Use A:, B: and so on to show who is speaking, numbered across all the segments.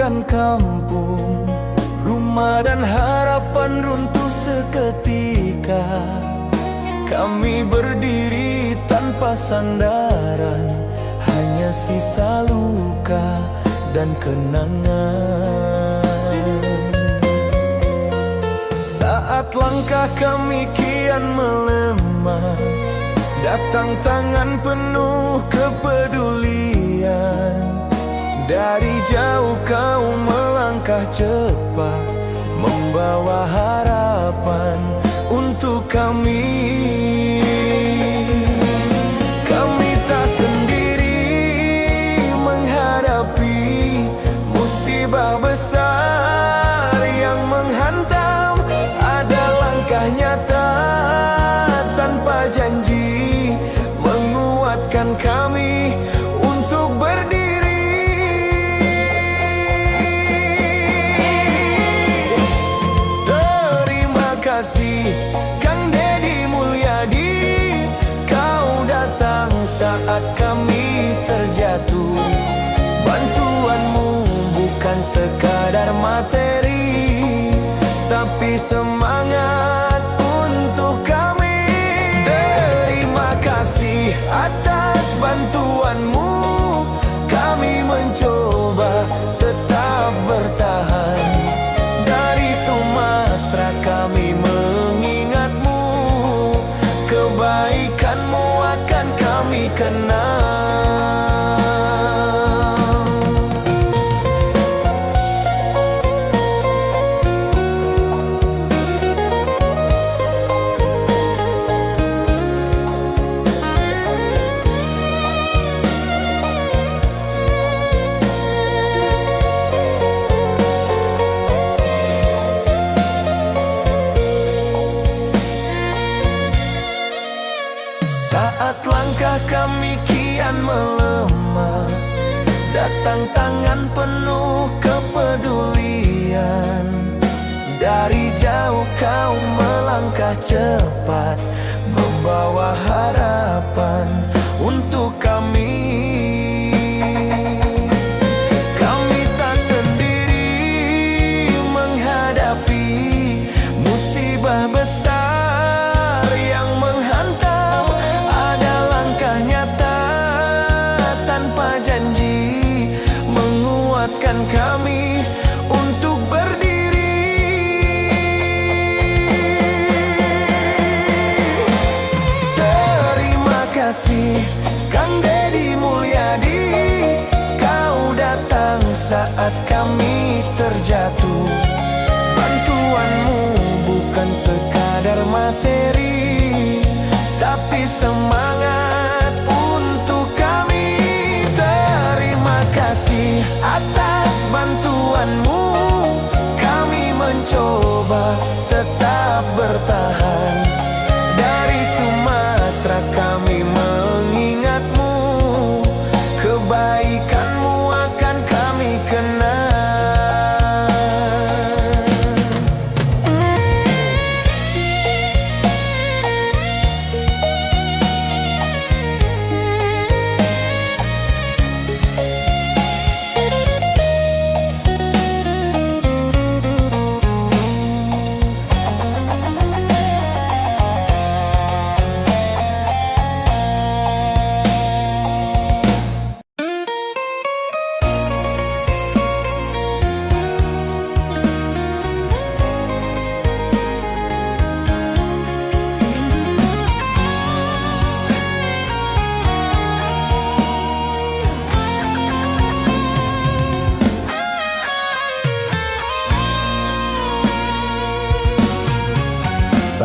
A: meninggalkan kampung, rumah dan harapan runtuh seketika. Kami berdiri tanpa sandaran, hanya sisa luka dan kenangan. Saat langkah kami kian melemah, datang tangan penuh kepedulian. Dari jauh kau melangkah cepat, membawa harapan untuk kami. Kami tak sendiri menghadapi musibah besar yang menghantam. Ada langkah nyata tanpa janji, menguatkan kami untuk berdiri. Terima kasih Kang Deddy Mulyadi, kau datang saat kami terjatuh. Bantuanmu bukan sekadar materi, tapi semangat untuk kami. Terima kasih atas bantuanmu, kami mencoba tetap bertahan. Dari Sumatera kami mengingatmu, kebaikanmu akan kami kenang. Saat langkah kami kian melemah, datang tangan penuh kepedulian. Dari jauh kau melangkah cepat, membawa harapan untuk kami. Kami tak sendiri menghadapi musibah besar yang menghantam. Ada langkah nyata tanpa janji, menguatkan kami untuk berdiri. Terima kasih Kang Deddy Mulyadi, kau datang saat kami terjatuh. Bantuanmu bukan sekadar materi, tapi semangat untuk kami. Terima kasih atas bantuanmu, kami mencoba tetap bertahan. Dari Sumatera kami mengingatmu, kebaikanmu akan kami kenang.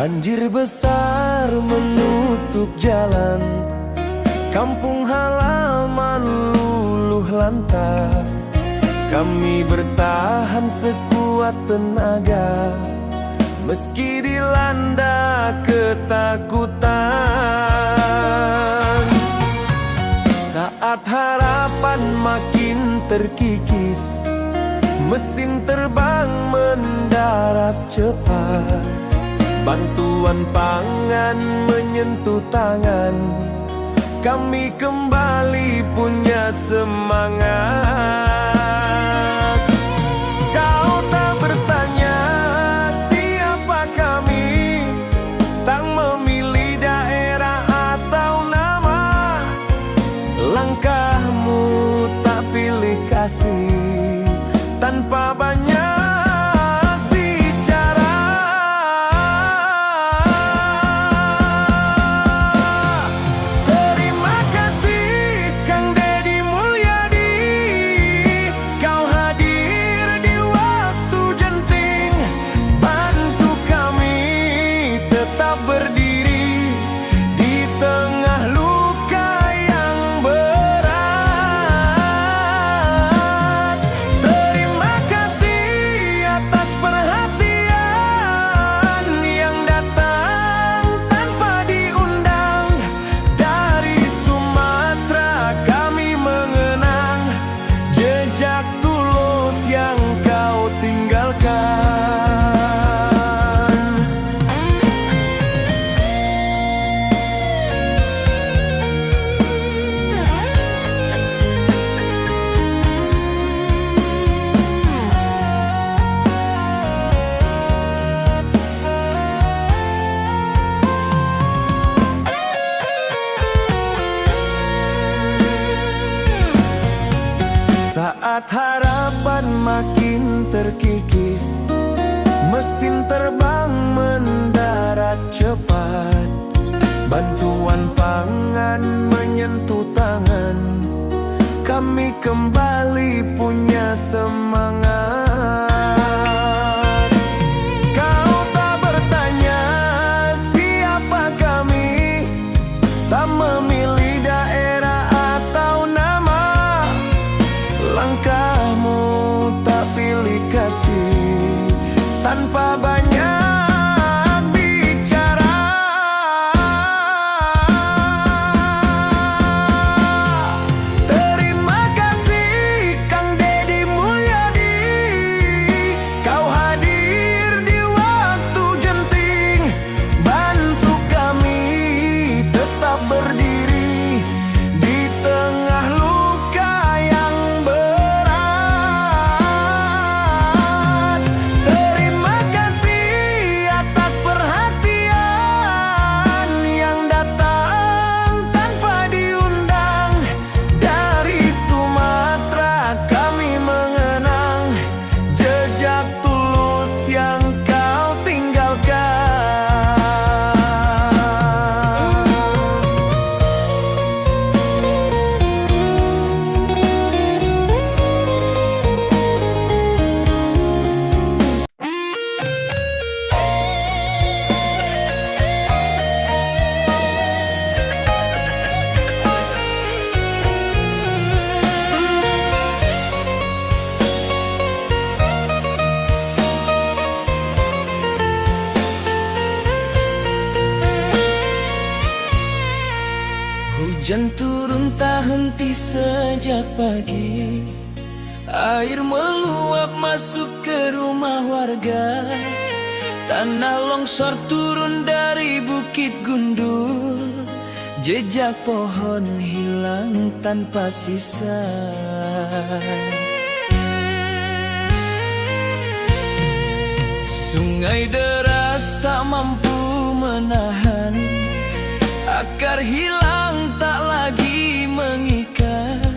A: Banjir besar menutup jalan, kampung halaman luluh lantah. Kami bertahan sekuat tenaga, meski dilanda ketakutan. Saat harapan makin terkikis, mesin terbang mendarat cepat. Bantuan pangan menyentuh tangan, kami kembali punya semangat. mesin terbang mendarat cepat, bantuan pangan menyentuh tangan, kami kembali punya semangat. Kau tak bertanya siapa kami, tak memilih daerah atau nama, langkahmu tak pilih kasih tanpa banyak bicara. Terima kasih Kang Deddy Mulyadi, kau hadir di waktu genting, bantu kami tetap berdiri di tengah luka yang berat. Terima kasih atas perhatian yang datang tanpa diundang. Dari Sumatera kami mengenang jejak tulus yang kau tinggalkan. Hujan turun tak henti sejak pagi, air meluap masuk ke rumah warga, tanah longsor turun dari Bukit Gundul, jejak pohon hilang tanpa sisa. Sungai deras tak mampu menahan, akar hilang tak lagi mengikat,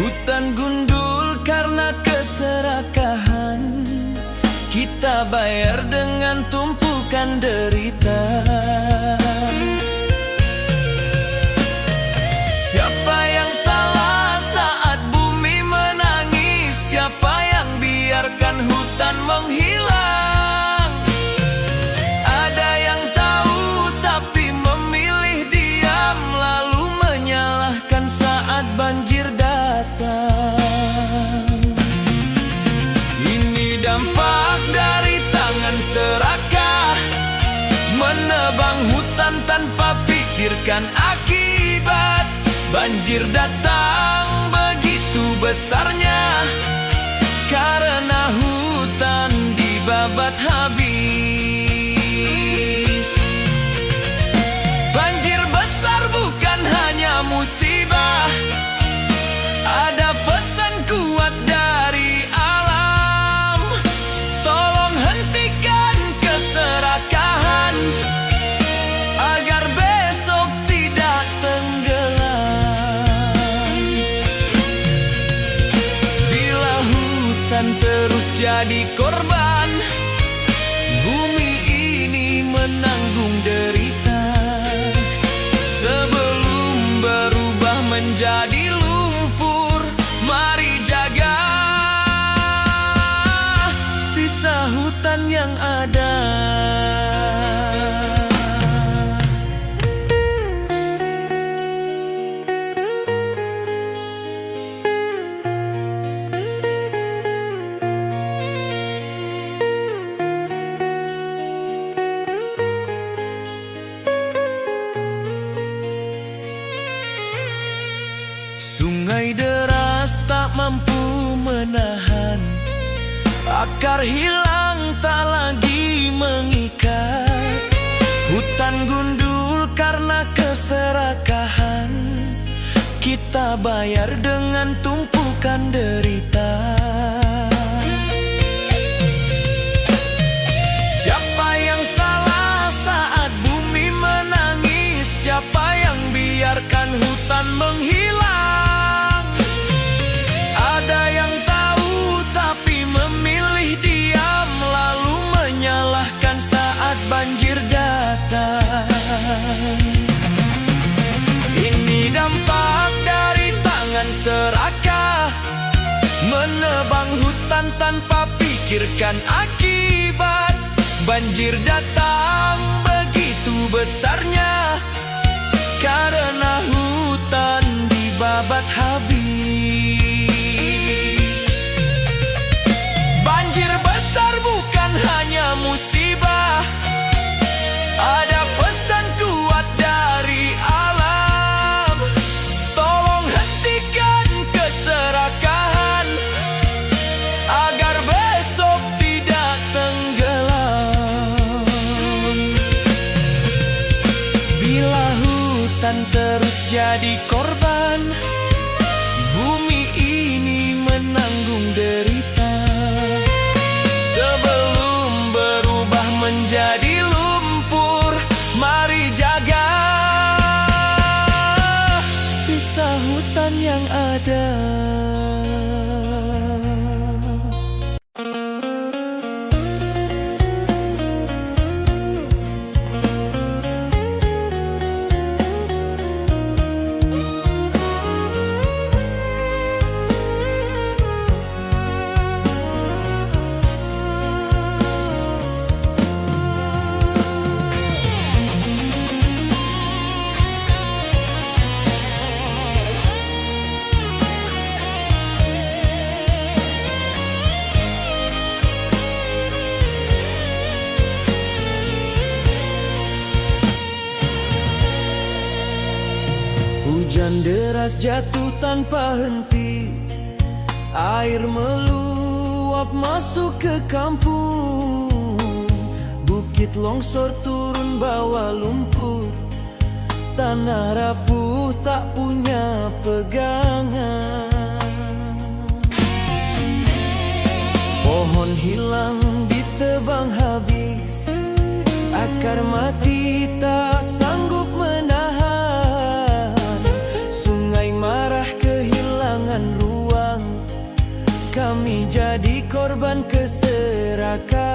A: hutan gundul karena keserakahan, kita bayar dengan tumpukan derita. Siapa yang salah saat bumi menangis? Siapa yang biarkan hutan menghilang? Ada yang tahu tapi memilih diam, lalu menyalahkan saat banjir datang. Ini dampak dari tangan serakah, menebang hutan tanpa pikirkan akibat. Banjir datang begitu besarnya karena hutan dibabat habis. Banjir besar bukan hanya musibah, ada pesan kuat dari alam. Tolong hentikan keserakahan agar besok tidak tenggelam. Bila hutan terus jadi korban, bumi ini menanggung derita. Sebelum berubah menjadi lumpur, mari jaga sisa hutan yang ada. Sungai deras tak mampu menahan, akar hilang tak lagi mengikat, hutan gundul karena keserakahan, kita bayar dengan tumpukan derita. Siapa yang salah saat bumi menangis? Siapa yang biarkan hutan menghilang? Ada yang tahu tapi memilih diam, lalu pikirkan akibat. Banjir datang begitu besarnya karena hutan dibabat habis. Banjir besar bukan hanya musibah, ada pesan kuat dari alam. Tolong hentikan keserakahan agar besok tidak tenggelam. Bila hutan terus jadi korban, bumi ini menanggung derita. Sebelum berubah menjadi lumpur, mari jaga sisa hutan yang ada. Hujan deras jatuh tanpa henti, air meluap masuk ke kampung. Bukit longsor turun bawa lumpur, tanah rapuh tak punya pegangan. Pohon hilang ditebang habis, akar mati tak sanggup menahan. Ruang, kami jadi korban keserakahan.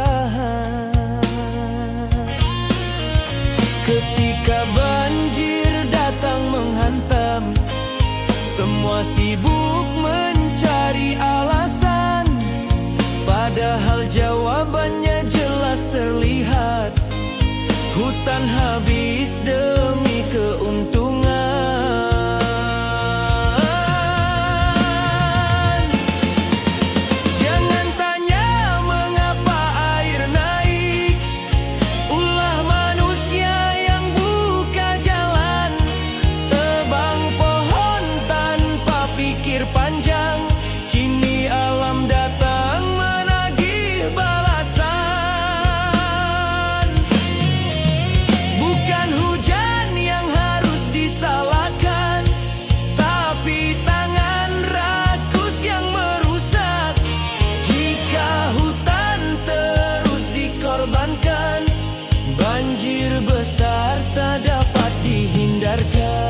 A: Ketika banjir datang menghantam, semua sibuk mencari alasan, padahal jawabannya jelas terlihat. Hutan habis demi keuntungan. Banjir besar tak dapat dihindarkan.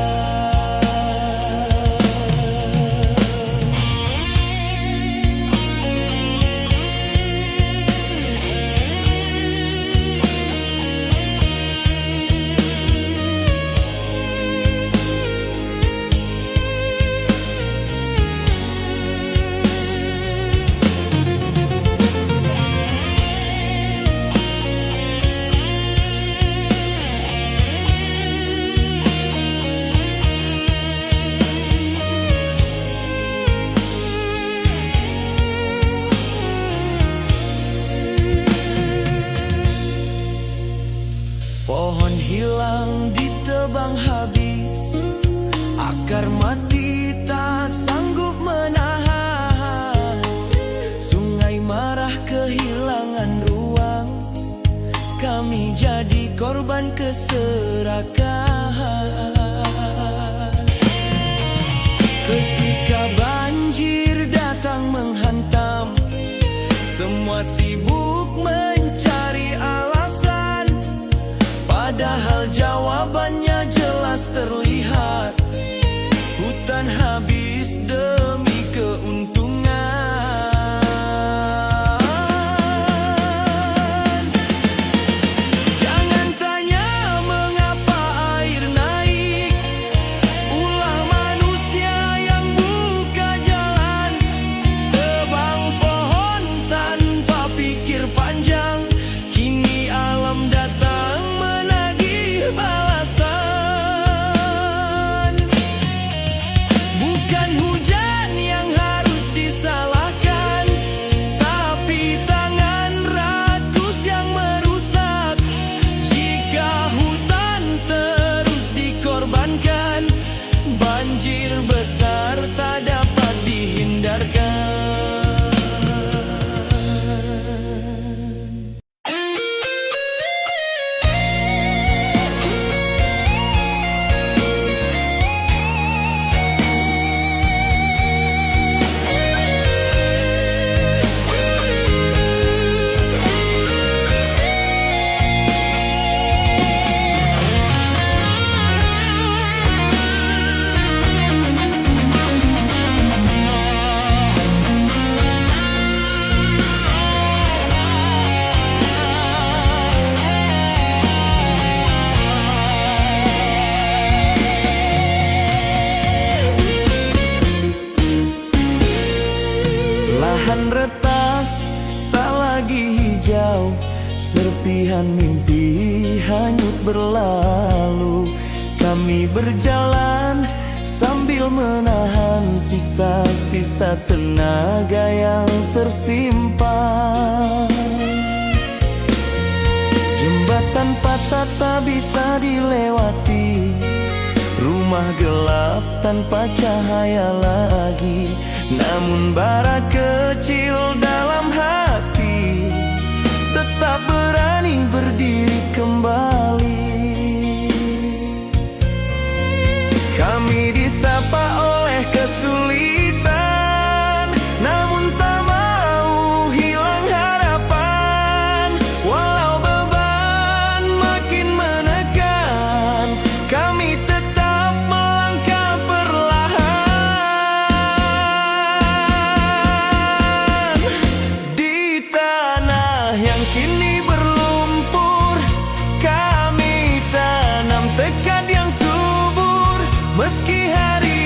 A: Pohon hilang ditebang habis, akar mati tak sanggup menahan. Sungai marah kehilangan ruang, kami jadi korban keserakahan. Ketika banjir datang menghantam, semua sibuk mencari alasan, padahal jawabannya jelas terlihat. Hutan habis demi keuntungan. Jangan tanya mengapa Serpihan mimpi hanyut berlalu. Kami berjalan sambil menahan sisa-sisa tenaga yang tersimpan. Jembatan patah tak bisa dilewati, rumah gelap tanpa cahaya lagi. Namun bara kecil dalam hati tetap berani berdiri kembali. Kami disapa oleh kesulitan, namun tak mau hilang harapan. Walau beban makin menekan, kami tetap melangkah perlahan. Di tanah yang kini berlumpur, kami tanam tekad yang subur. Meski hari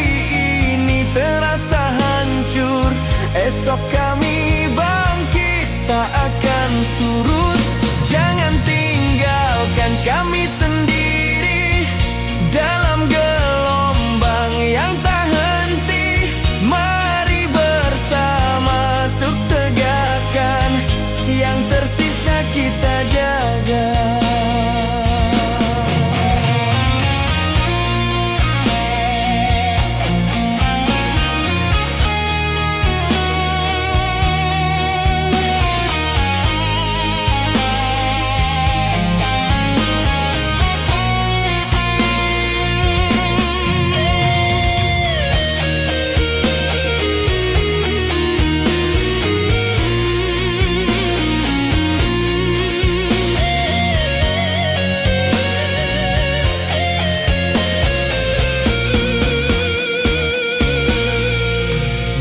A: ini terasa hancur, esok kami bangkit tak akan surut. Jangan tinggalkan kami sendiri dalam gelombang yang tak henti. Mari bersama untuk tegakkan yang tersisa kita jaga.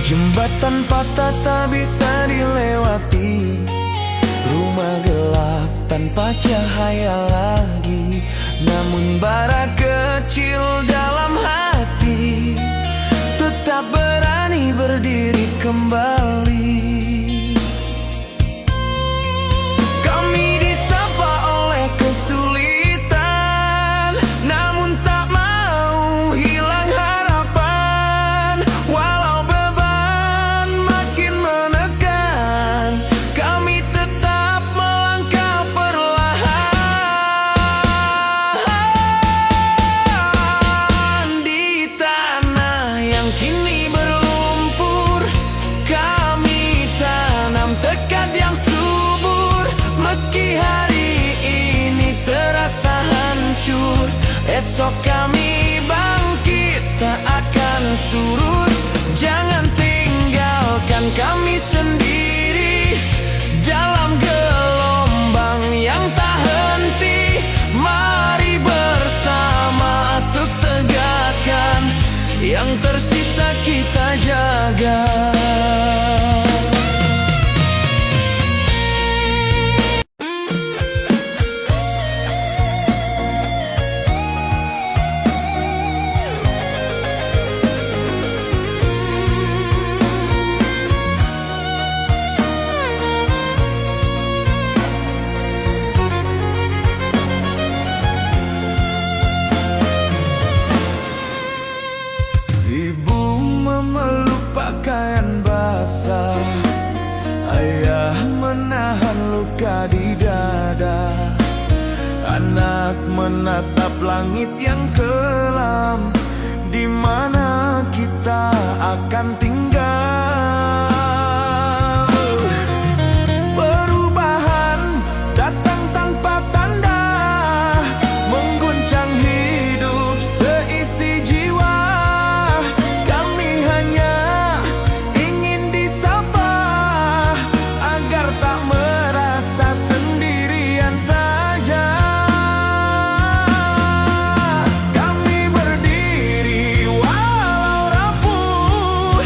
A: Jembatan patah tak bisa dilewati, rumah gelap tanpa cahaya lagi. Namun bara kecil dalam hati tetap berani berdiri kembali. Kami disapa oleh kesulitan, namun tak mau hilang harapan. Walau kini berlumpur, kami tanam tekad yang subur. Meski hari ini terasa hancur, esok kami bangkit tak akan surut. Jangan tinggalkan kami sendiri dalam gelombang yang tak henti. Mari bersama untuk tegakkan yang tersisa kita jaga. Ibu memeluk pakaian basah, ayah menahan luka di dada. Anak menatap langit yang kelam, di mana kita akan tinggal. Perubahan datang tanpa tanda, mengguncang hidup seisi jiwa. Kami hanya ingin disapa agar tak merasa sendirian saja. Kami berdiri walau rapuh,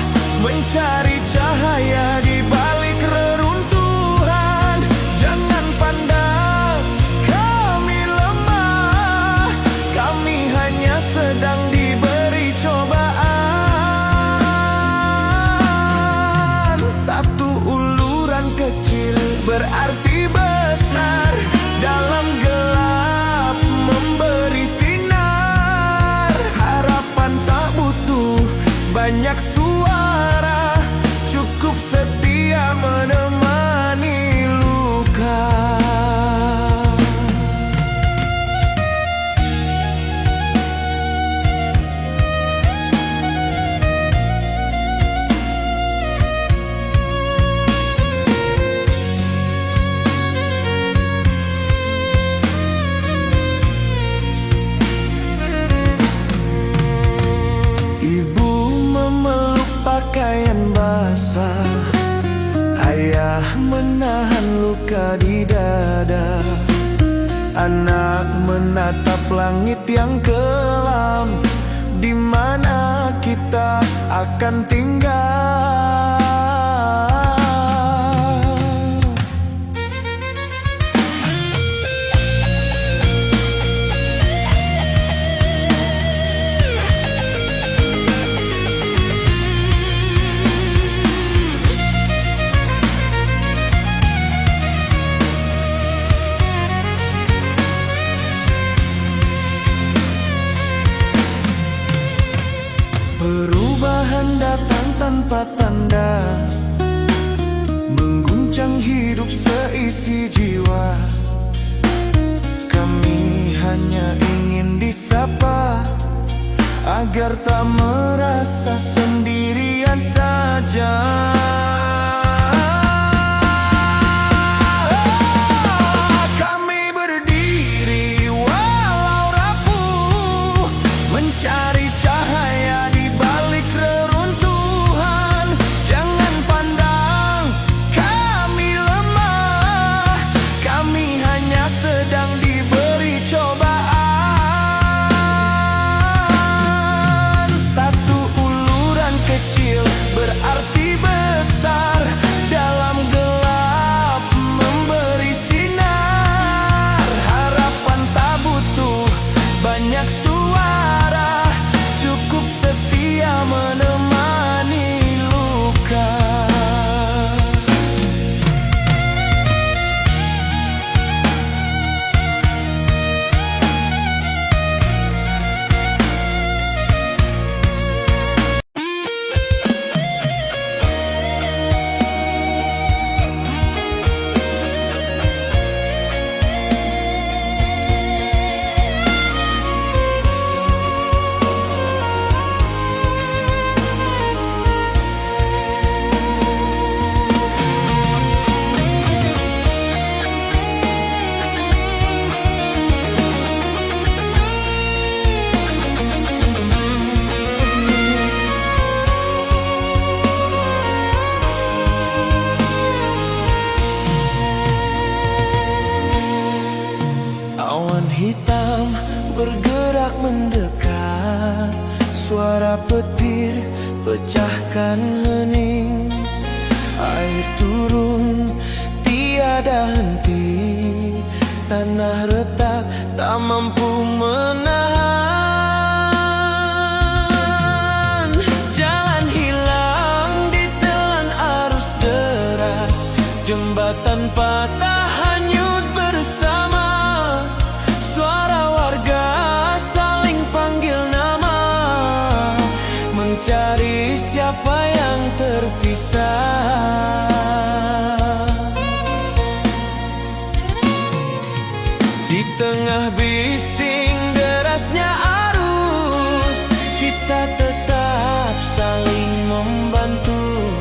A: anak menatap langit yang kelam, di mana kita akan tinggal. Perubahan datang tanpa tanda, mengguncang hidup seisi jiwa. Kami hanya ingin disapa, agar tak merasa sendirian saja. Kami berdiri walau rapuh, mencari cahaya di balik reruntuhan. Jangan pandang kami lemah, kami hanya sedang diberi cobaan. Satu uluran kecil berarti besar, dalam gelap memberi sinar. Harapan tak butuh banyak suara, cukup setia menemani luka. Awan hitam bergerak mendekat, suara petir pecahkan hening. Air turun tiada henti, tanah retak tak mampu menahan. Jalan hilang ditelan arus deras, jembatan patah hanyut bersama. Suara warga saling panggil nama, mencari siapa yang terpisah. Di tengah bising derasnya arus, kita tetap saling membantu.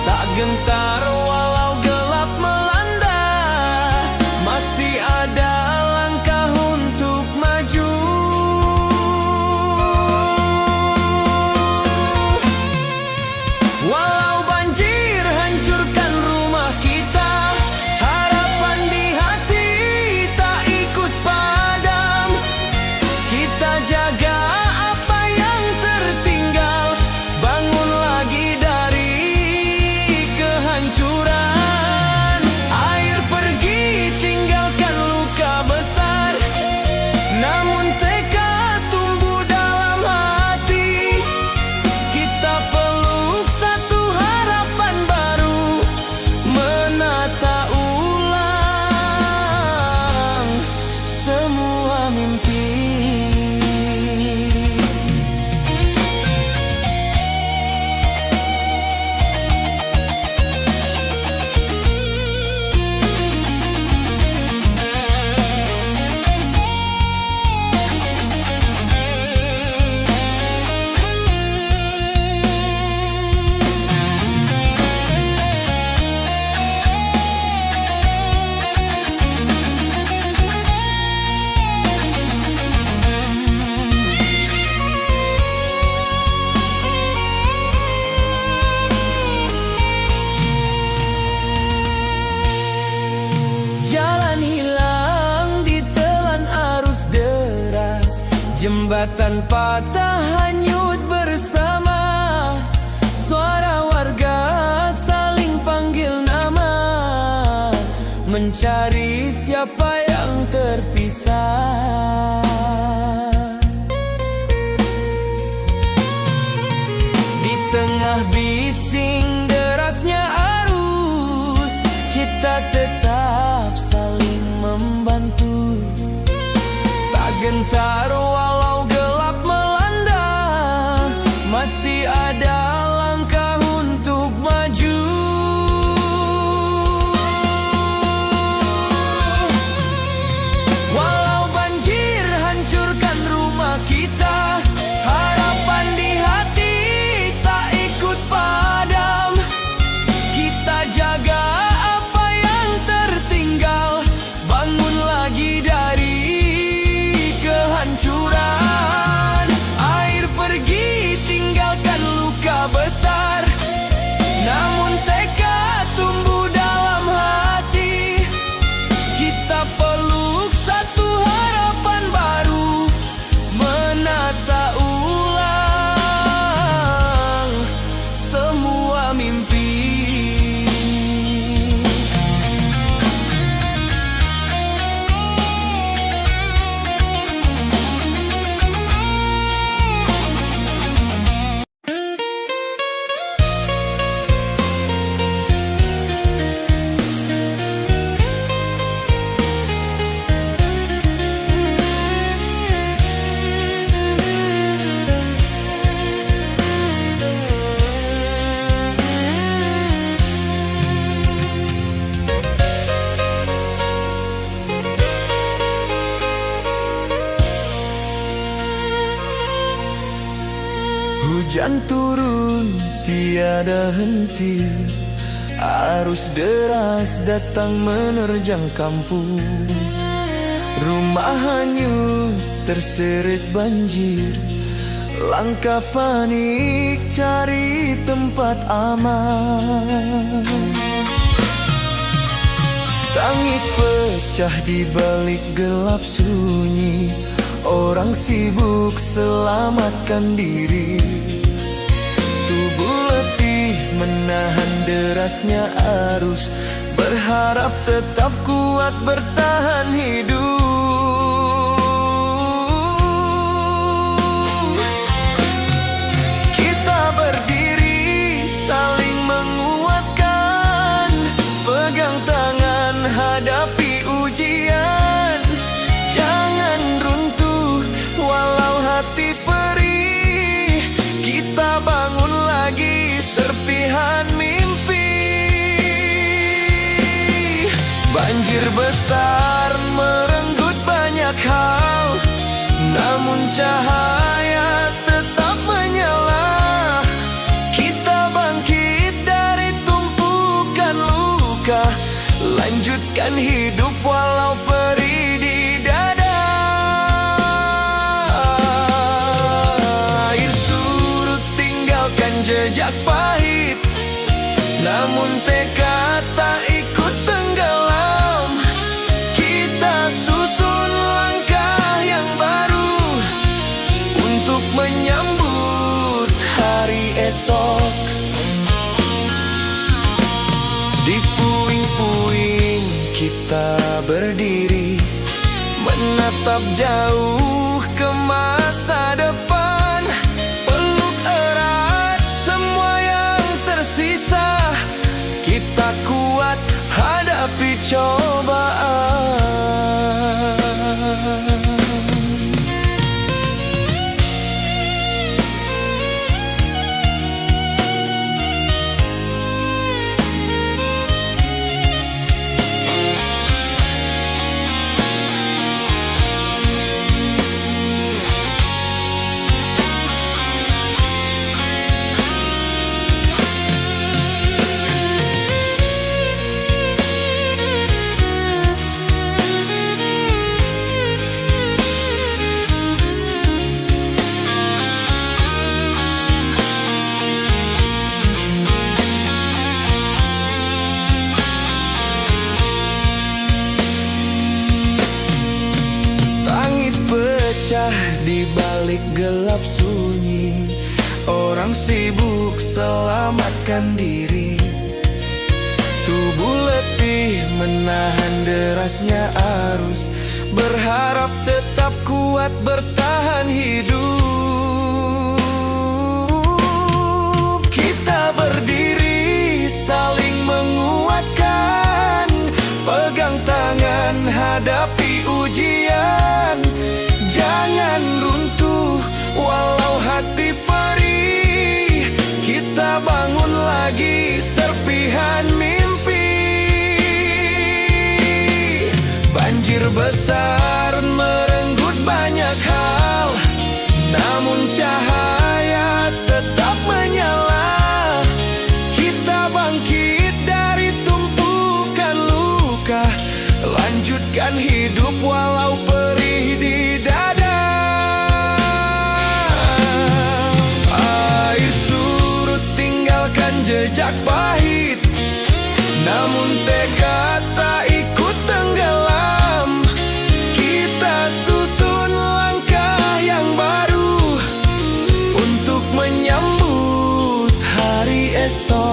A: Tak gentar walau gelap melanda, masih ada langkah untuk maju. Walau banjir hancurkan rumah kita, harapan di hati tak ikut padam. Jembatan patah hanyut bersama, suara warga saling panggil nama, mencari siapa yang terpisah. Di tengah bising derasnya arus, kita tetap saling membantu. Tak gentar walau gelap melanda, masih ada langkah untuk maju. Walau banjir hancurkan rumah kita, harapan di hati tak ikut padam. Kita jaga apa yang tertinggal, bangun lagi dari kehancuran. Air pergi tinggalkan luka besar, namun tekad tumbuh dalam hati. Kita peluk satu harapan baru, menata ulang semua mimpi. Hujan turun tiada henti, arus deras datang menerjang kampung. Rumah hanyut terseret banjir, langkah panik cari tempat aman. Tangis pecah di balik gelap sunyi, orang sibuk selamatkan diri. Tubuh letih menahan derasnya arus, berharap tetap kuat bertahan hidup. Kita berdiri saling menguatkan, pegang tangan hadapi ujian. Jangan runtuh walau hati perih, kita bangun lagi serpihan mimpi. Banjir besar merenggut banyak hal, namun cahaya tetap menyala. Kita bangkit dari tumpukan luka, lanjutkan hidup walau perih di dada. Air surut tinggalkan jejak pahit, namun tekad tak ikut tenggelam. Kita susun langkah yang baru untuk menyambut hari esok. Di puing-puing kita berdiri, menatap jauh ke masa depan. Peluk erat semua yang tersisa, kita kuat hadapi cobaan. Di balik balik gelap sunyi, orang sibuk selamatkan diri. Tubuh letih menahan derasnya arus, berharap tetap kuat bertahan hidup. Kita berdiri saling menguatkan, pegang tangan hadapi ujian. Jangan runtuh walau hati perih, kita bangun lagi serpihan mimpi. Banjir besar merenggut banyak hal, namun cahaya tetap menyala. Kita bangkit dari tumpukan luka, lanjutkan hidup walau perih di dada. Air surut tinggalkan jejak pahit, namun tekad tak ikut tenggelam. Kita susun langkah yang baru untuk menyambut hari esok.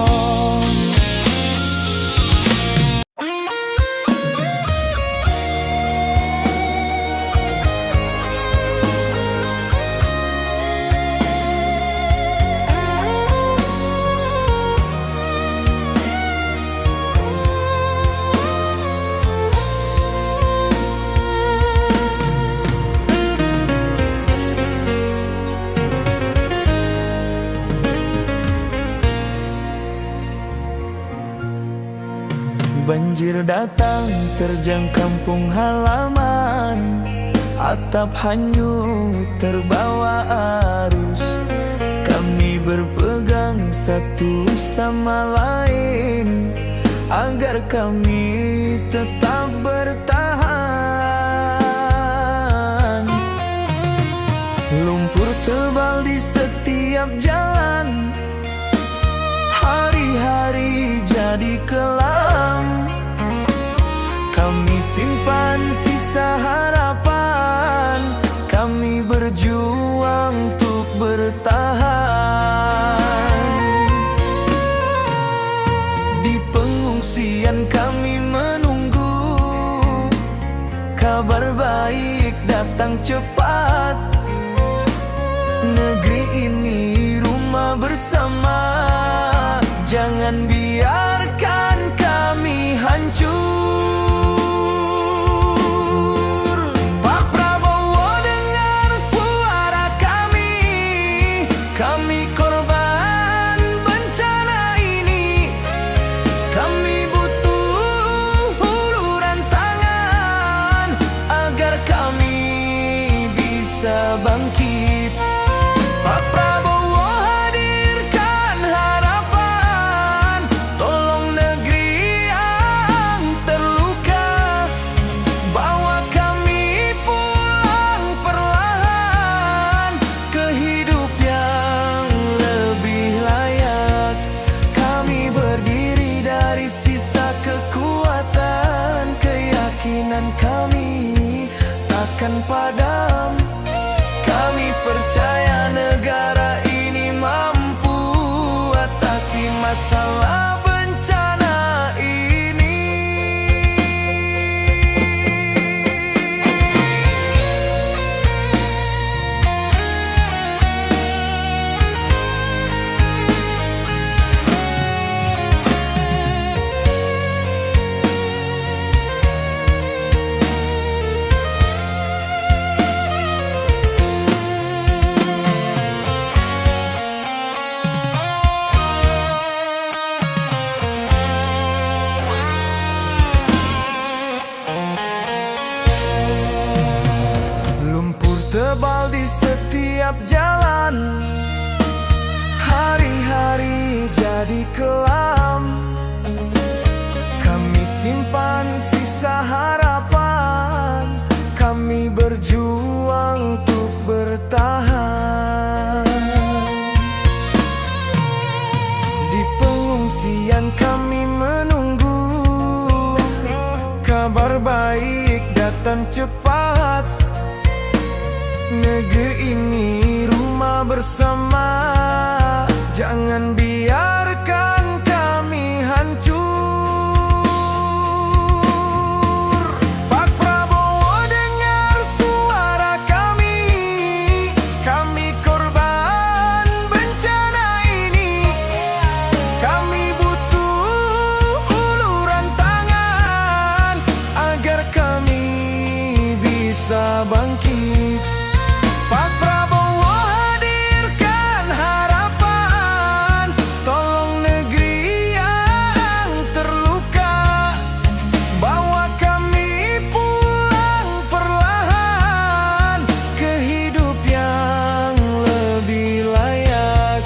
A: Banjir datang terjang kampung halaman, atap hanyut terbawa arus. Kami berpegang satu sama lain agar kami tetap bertahan. Lumpur tebal di setiap jalan, hari-hari jadi kelam. Kami simpan sisa harapan, kami berjuang untuk bertahan. Di pengungsian kami menunggu kabar baik datang cepat. Negeri ini rumah bersama, jangan biarkan kami hancur. Pak Prabowo dengar suara kami, kami korban bencana ini. Kami butuh uluran tangan agar kami bisa bangkit. Pak Prabowo hadirkan harapan, tolong negeri yang terluka. Bawa kami pulang perlahan ke hidup yang lebih layak. Kami berdiri dari sisa kekuatan, keyakinan kami takkan padam. Kami percaya negara ini mampu atasi masalah bencana ini. Tebal di setiap jalan, hari-hari jadi kelam. Kami simpan sisa harapan, kami berjuang untuk bertahan. Di pengungsian kami menunggu kabar baik datang cepat. Negeri ini rumah bersama, jangan biarkan kami hancur. Pak Prabowo, dengar suara kami korban bencana ini. Kami butuh uluran tangan agar kami bisa bangkit. Pak Prabowo, hadirkan harapan, tolong negeri yang terluka. Bawa kami pulang perlahan ke hidup yang lebih layak.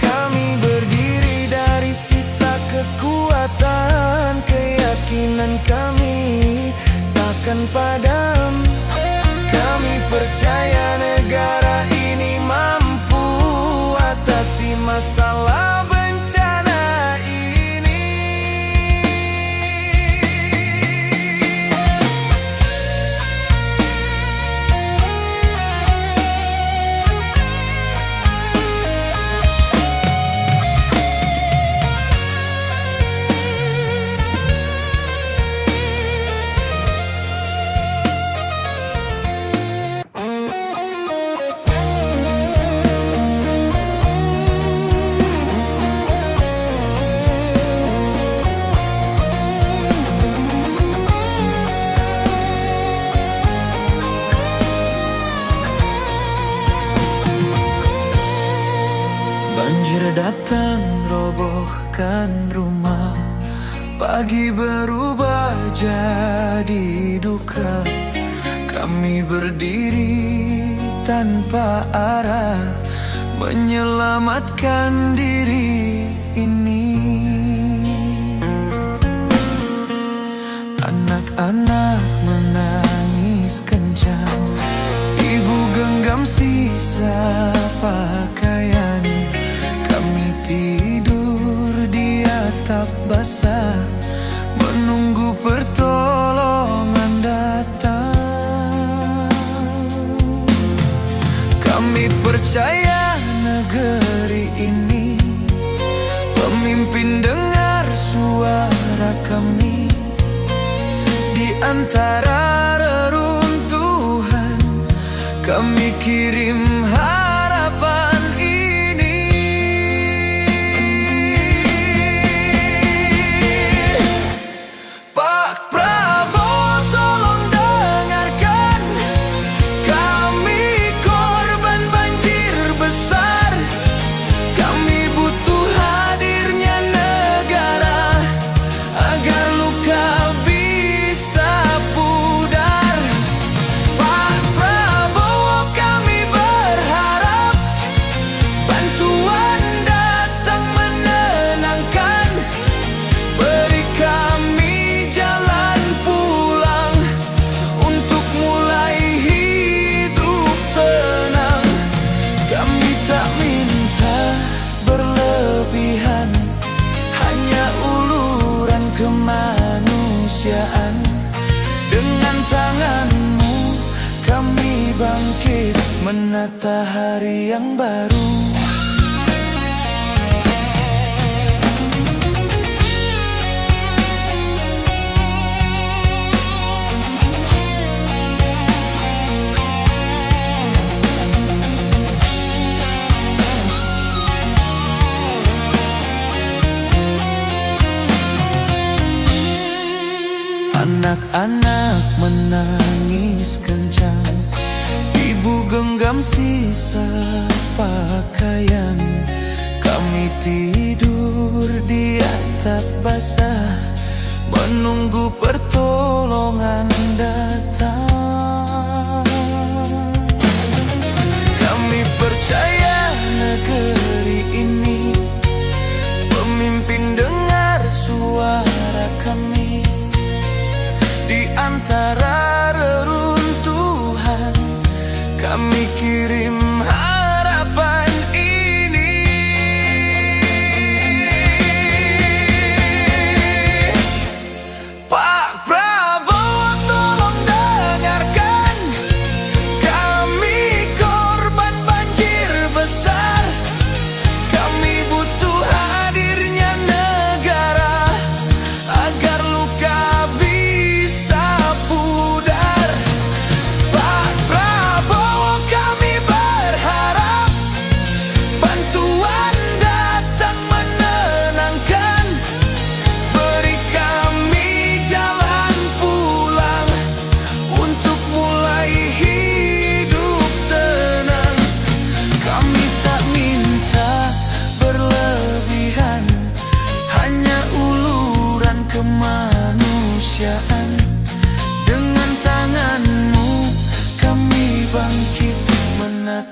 A: Kami berdiri dari sisa kekuatan, keyakinan kami takkan padam. Kami percaya negara ini mampu atasi masalah bencana ini. Banjir datang robohkan rumah, pagi berubah jadi duka. Kami berdiri tanpa arah, menyelamatkan diri ini. Anak-anak menangis kencang, ibu genggam sisa pakaian. Kami tidur di atap basah, menunggu pertolongan datang. Kami percaya negeri ini, pemimpin dengar suara kami. Di antara reruntuhan, kami kirim harapan ini. Pak Prabowo, tolong dengarkan, kami korban banjir besar. Kami butuh hadirnya negara agar luka bisa pudar. Pak Prabowo, kami berharap bantuan datang menenangkan. Beri kami jalan pulang untuk mulai hidup tenang. Kami tak minta berlebihan, hanya uluran kemanusiaan. Dengan tanganmu kami bangkit, menata hari yang baru. Anak-anak menangis kencang, ibu genggam sisa pakaian. Kami tidur di atap basah, menunggu pertolongan datang. Kami percaya negeri ini, pemimpin dengar suara kami. Di antara reruntuhan, kami kirim harapan ini. Pak Prabowo, tolong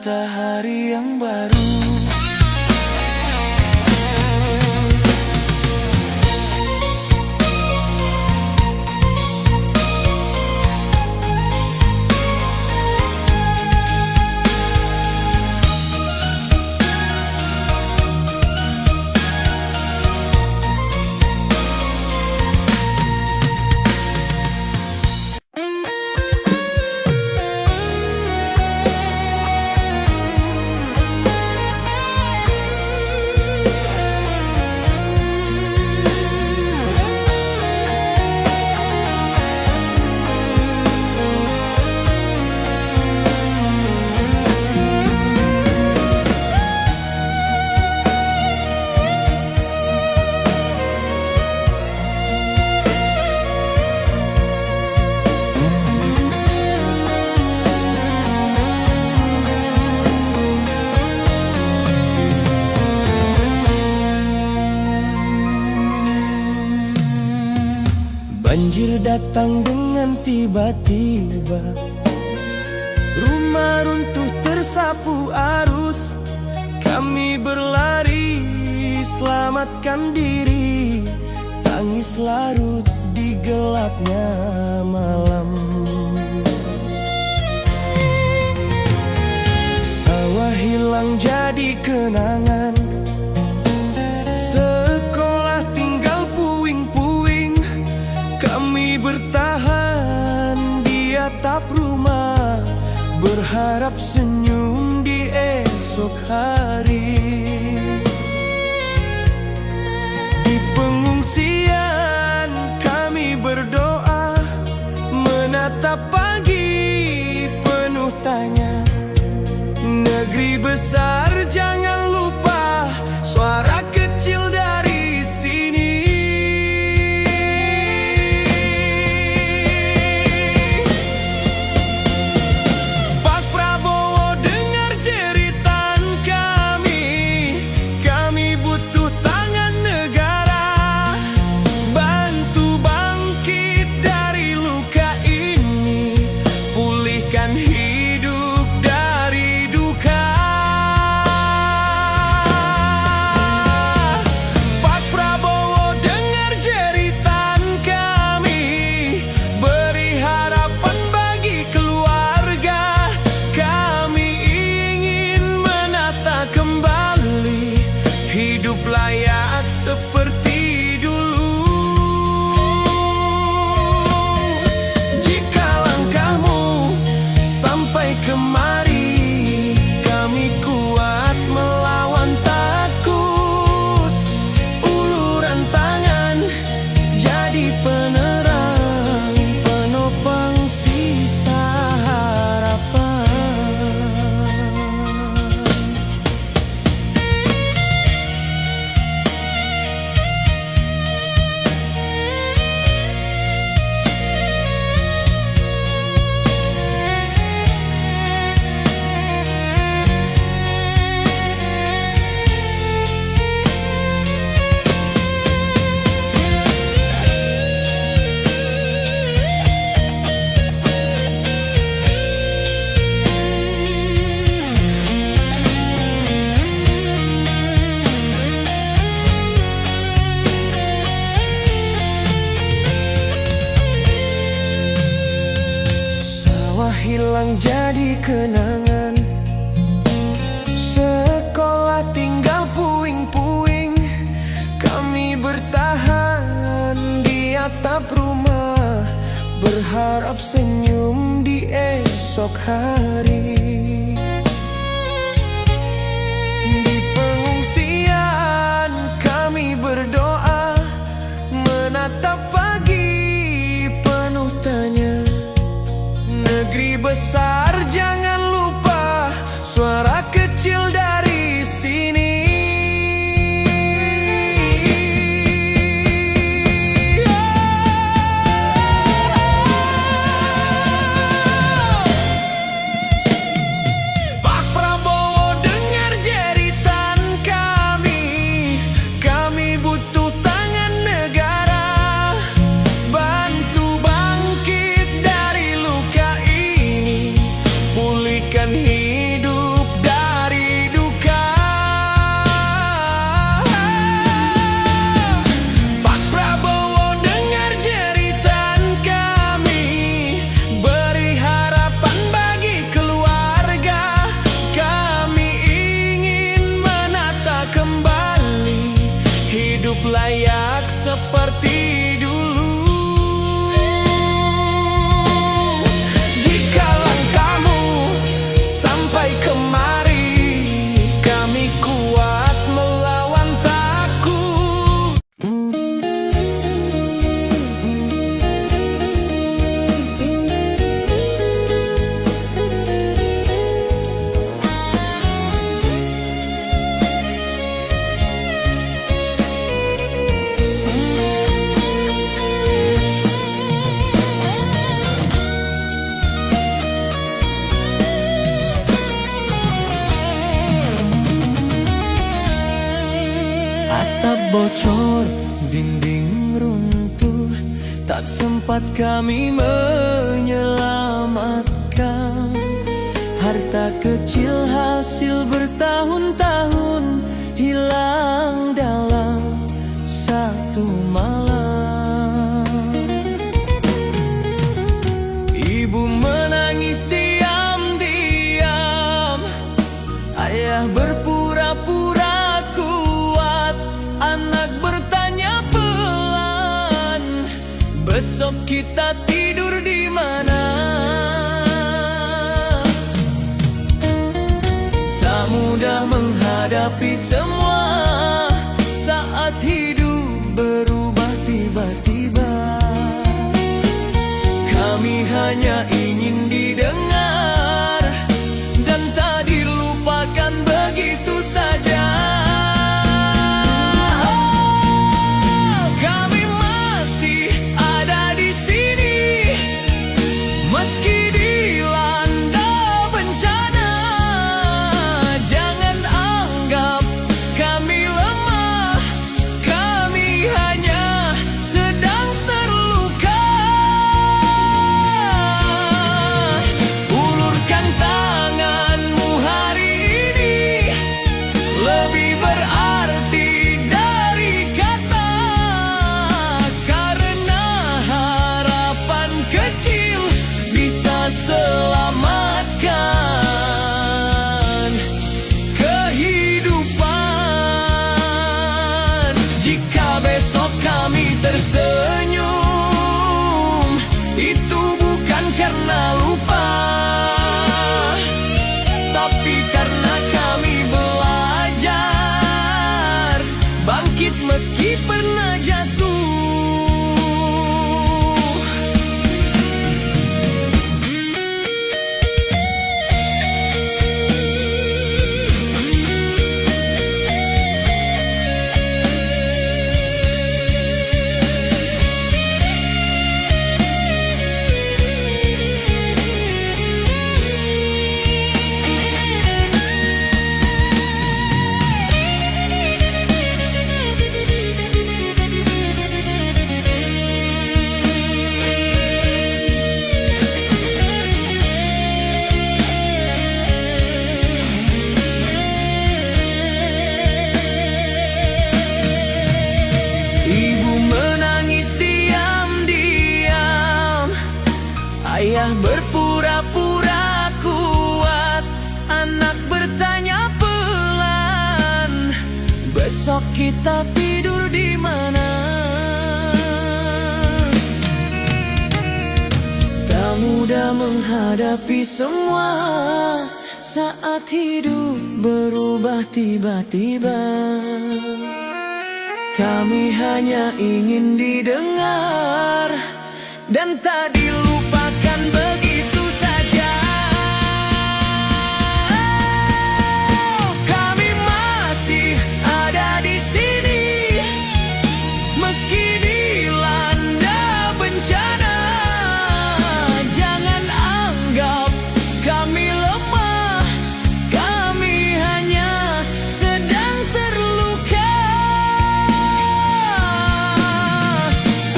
A: matahari yang baru. Banjir datang dengan tiba-tiba, rumah runtuh tersapu arus. Kami berlari selamatkan diri, tangis larut di gelapnya malam. Sawah hilang jadi kenangan, sekolah tinggal puing-puing. Kami bertahan di atap rumah, berharap senyum di esok hari. Di pengungsian kami berdoa, menatap pagi penuh tanya. Negeri besar jangan lupa, suara kecil dari sini. Pak Prabowo dengar jeritan kami, kami butuh tangan negara, bantu bangkit dari luka ini, pulihkan hidup dari duka. Pak Prabowo dengar jeritan kami, beri harapan bagi keluarga. Kami ingin menata kembali hidup layak seperti dulu. Jika langkahmu sampai kemari, kami kuat melawan takut. Uluran tangan jadi penerang, penopang sisa harapan. Sawah hilang jadi kenangan, sekolah tinggal puing-puing. Kami bertahan di atap rumah, berharap senyum di esok hari. Di pengungsian kami berdoa, menatap pagi penuh tanya. Negeri besar jangan lupa, suara kecil dari sini. Pak Prabowo dengar jeritan kami, kami butuh tangan negara, bantu bangkit dari luka ini, pulih bocor, dinding runtuh, tak sempat kami menyelamatkan. Harta kecil hasil bertahun-tahun hilang dalam satu malam. Ibu menangis diam-diam, ayah berpura-pura kuat, anak bertanya pelan, besok kita tidur di mana? Tak mudah menghadapi semua saat hidup berubah tiba-tiba. Kami hanya ingin didengar dan tak dilupakan begitu saja. Oh, kami masih ada di sini meski dilanda bencana. Jangan anggap kami lemah, kami hanya sedang terluka. Ulurkan tanganmu hari ini, lebih berarti dari kata, karena harapan kecil bisa selamatkan kehidupan. Jika besok kami tersenyum, itu bukan karena lupa, tapi karena kami belajar bangkit meski pernah jatuh. Ibu menangis diam-diam, ayah berpura-pura kuat, anak bertanya pelan, besok kita tidur di mana? Tak mudah menghadapi semua saat hidup berubah tiba-tiba. Kami hanya ingin didengar dan tak dilupakan begitu saja. Kami masih ada di sini meski dilanda bencana. Jangan anggap kami lemah, kami hanya sedang terluka.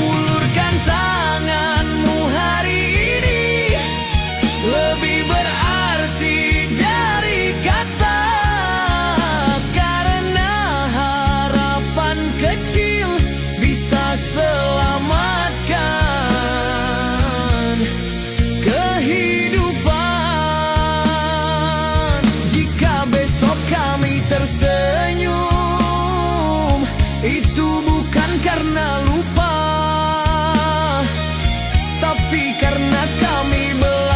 A: Ulurkan tanganmu hari ini, lebih berarti dari kata, karena harapan kecil bisa selamatkan kehidupan. Jika besok kami tersenyum, itu bukan karena lupa, tapi karena kami belajar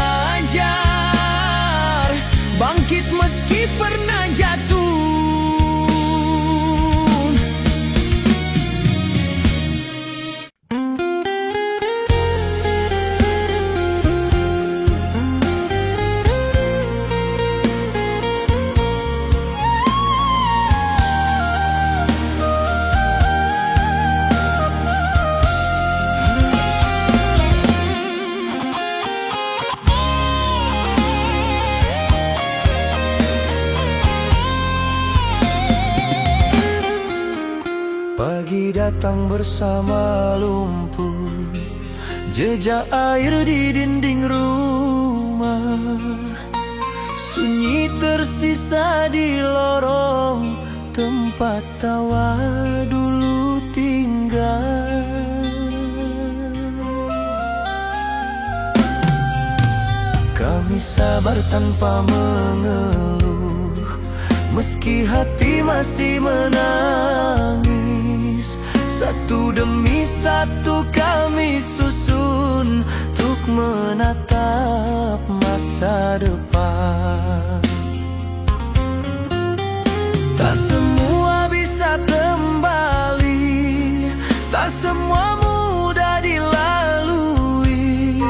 A: datang bersama lumpur, jejak air di dinding rumah, sunyi tersisa di lorong tempat tawa dulu tinggal. Kami sabar tanpa mengeluh, meski hati masih menangis. Satu demi satu kami susun untuk menatap masa depan. Tak semua bisa kembali, tak semua mudah dilalui,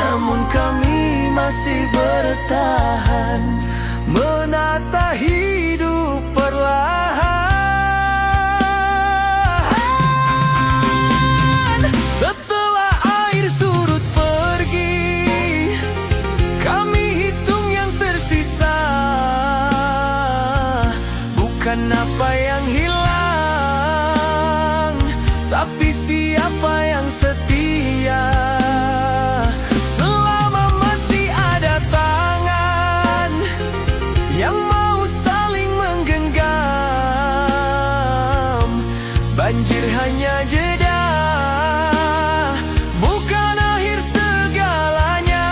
A: namun kami masih bertahan, menata hidup perlahan. Setelah air surut pergi, kami hitung yang tersisa, bukan apa yang hilang, tapi siapa yang setia. Selama masih ada tangan yang mau saling menggenggam, banjir hanya jeda, bukan akhir segalanya.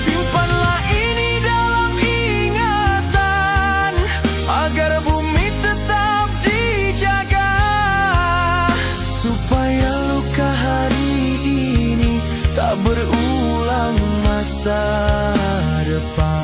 A: Simpanlah ini dalam ingatan, agar bumi tetap dijaga, supaya luka hari ini tak berulang masa depan.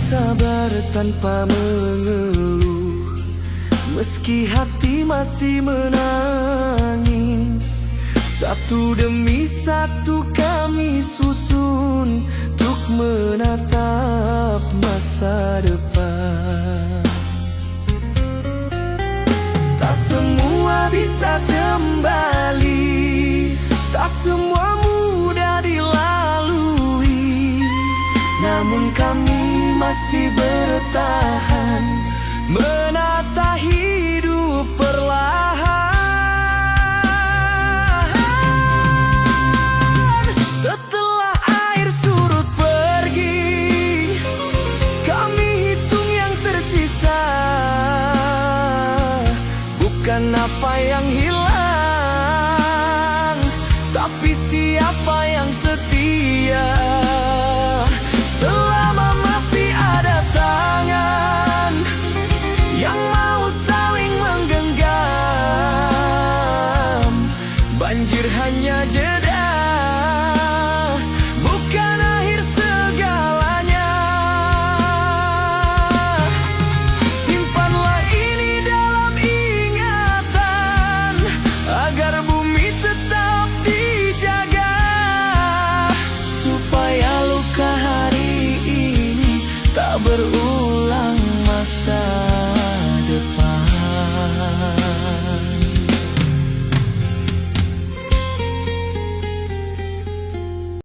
A: Sabar tanpa mengeluh, meski hati masih menangis. Satu demi satu kami susun untuk menatap masa depan. Tak semua bisa kembali, tak semua mudah dilalui, namun kami masih bertahan, menata hidup perlahan. Setelah air surut pergi, kami hitung yang tersisa, bukan apa yang hilang,